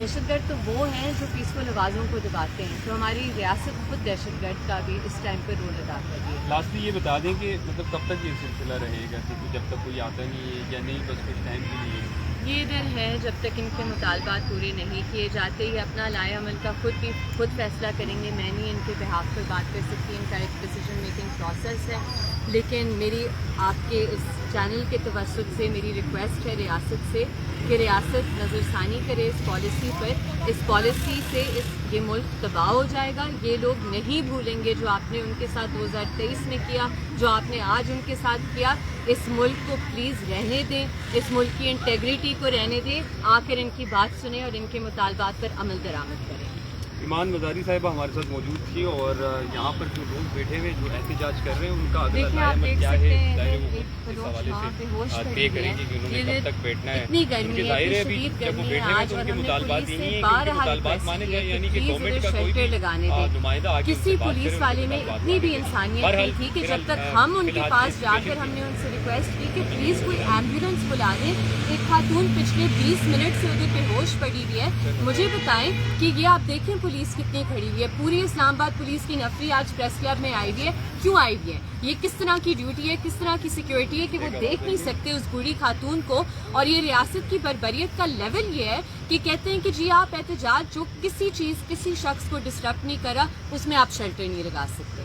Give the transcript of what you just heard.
دہشت گرد تو وہ ہیں جو پیسفل آوازوں کو دباتے ہیں، تو ہماری ریاست خود دہشت گرد کا بھی اس ٹائم پہ رول ادا کر رہی ہے۔ لاسٹلی یہ بتا دیں کہ مطلب کب تک یہ سلسلہ رہے گا، کہ جب تک کوئی آتا نہیں ہے یا نہیں، بس کچھ ٹائم کے لیے؟ یہ دن ہے جب تک ان کے مطالبات پورے نہیں کیے جاتے، یہ اپنا لائے عمل کا خود فیصلہ کریں گے، میں نہیں ان کے بہاف پر بات کر سکتی، ان کا ایک ڈیسیجن میکنگ پروسیس ہے، لیکن میری آپ کے اس چینل کے توسط سے میری ریکویسٹ ہے ریاست سے کہ ریاست نظر ثانی کرے اس پالیسی پر۔ اس پالیسی سے یہ ملک تباہ ہو جائے گا، یہ لوگ نہیں بھولیں گے جو آپ نے ان کے ساتھ 2023 میں کیا، جو آپ نے آج ان کے ساتھ کیا۔ اس ملک کو پلیز رہنے دیں، اس ملک کی انٹیگریٹی کو رہنے دیں، آ کر ان کی بات سنیں اور ان کے مطالبات پر عمل درآمد کریں۔ ایمان مزاری صاحبہ ہمارے ساتھ موجود تھی، اور یہاں پر جو لوگ بیٹھے ہوئے جو احتجاج کر رہے ہیں ان کا اگلا دیکھیں آپ عمل دیکھ کیا سکتے ہے، ہیں ظاہر ہے وہ ایک اس فروش حوالے وہاں پہ ہوش سے کر طے کریں گے کہ انہوں نے کب تک بیٹھنا ہے، اتنی گرمی کیونکہ ہے، ظاہر ہے اتنی ابھی شدید جب وہ گرمی ہے بیٹھے ہوئے آج، تو اور ان کے ہم نے مطالبات پولیس یہی سے ہیں کہ ان کے بارہا مطالبات مانے ریکویسٹ جائیں، کی ہے یعنی کہ کہ پلیز گورنمنٹ کا ادھر کوئی شیلٹر بھی لگانے دیں۔ نمائندہ آ کے ان سے کسی بات پولیس کرے، والے ان کے میں مطالبات اتنی بھی مانے انسانیت جائیں۔ نہیں تھی کہ جب تک ہم ان کے پاس جا کر ہم نے ان سے ریکویسٹ کی کہ پلیز کوئی ایمبولینس بلا دیں، ایک خاتون پچھلے 20 منٹ سے ادھر بے ہوش پڑی ہوئی ہے، مجھے بتائیں کہ یہ آپ دیکھیں پولیس کتنی کھڑی ہوئی ہے، پوری اسلام آباد پولیس کی نفری آج پریس کلب میں آئی ہوئی ہے، کیوں آئی ہوئی ہے؟ یہ کس طرح کی ڈیوٹی ہے، کس طرح کی سیکیورٹی ہے کہ وہ دیکھ نہیں سکتے اس بوڑھی خاتون کو؟ اور یہ ریاست کی بربریت کا لیول یہ ہے کہ کہتے ہیں کہ جی آپ احتجاج جو کسی چیز کسی شخص کو ڈسٹرب نہیں کرا اس میں آپ شیلٹر نہیں لگا سکتے۔